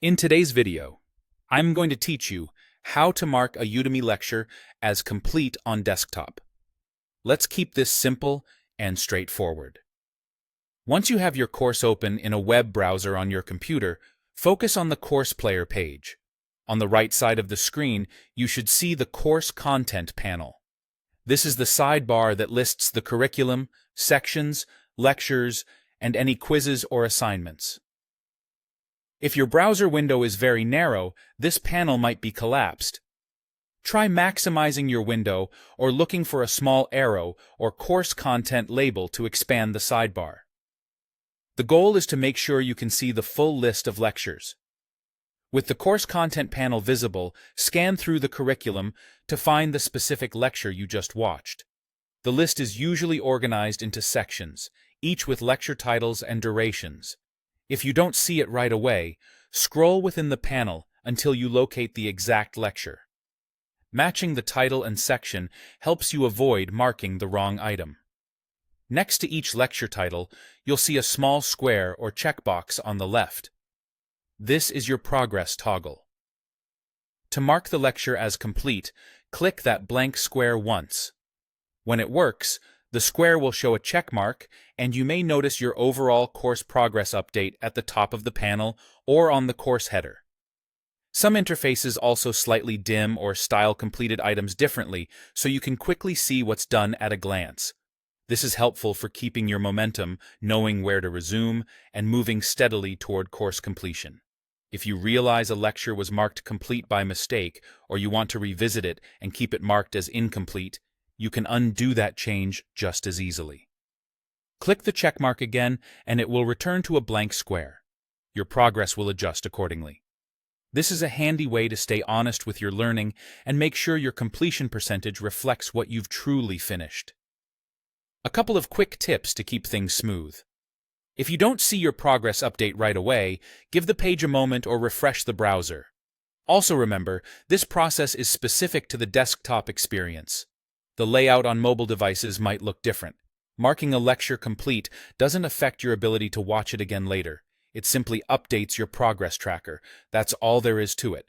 In today's video, I'm going to teach you how to mark a Udemy lecture as complete on desktop. Let's keep this simple and straightforward. Once you have your course open in a web browser on your computer, focus on the Course Player page. On the right side of the screen, you should see the Course Content panel. This is the sidebar that lists the curriculum, sections, lectures, and any quizzes or assignments. If your browser window is very narrow, this panel might be collapsed. Try maximizing your window or looking for a small arrow or course content label to expand the sidebar. The goal is to make sure you can see the full list of lectures. With the course content panel visible, scan through the curriculum to find the specific lecture you just watched. The list is usually organized into sections, each with lecture titles and durations. If you don't see it right away, scroll within the panel until you locate the exact lecture. Matching the title and section helps you avoid marking the wrong item. Next to each lecture title, you'll see a small square or checkbox on the left. This is your progress toggle. To mark the lecture as complete, click that blank square once. When it works, the square will show a check mark, and you may notice your overall course progress update at the top of the panel or on the course header. Some interfaces also slightly dim or style completed items differently, so you can quickly see what's done at a glance. This is helpful for keeping your momentum, knowing where to resume, and moving steadily toward course completion. If you realize a lecture was marked complete by mistake, or you want to revisit it and keep it marked as incomplete, you can undo that change just as easily. Click the checkmark again, and it will return to a blank square. Your progress will adjust accordingly. This is a handy way to stay honest with your learning and make sure your completion percentage reflects what you've truly finished. A couple of quick tips to keep things smooth. If you don't see your progress update right away, give the page a moment or refresh the browser. Also remember, this process is specific to the desktop experience. The layout on mobile devices might look different. Marking a lecture complete doesn't affect your ability to watch it again later. It simply updates your progress tracker. That's all there is to it.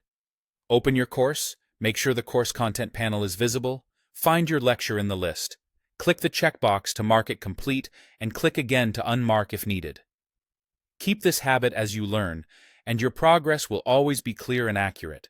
Open your course, make sure the course content panel is visible, find your lecture in the list. Click the checkbox to mark it complete, and click again to unmark if needed. Keep this habit as you learn, and your progress will always be clear and accurate.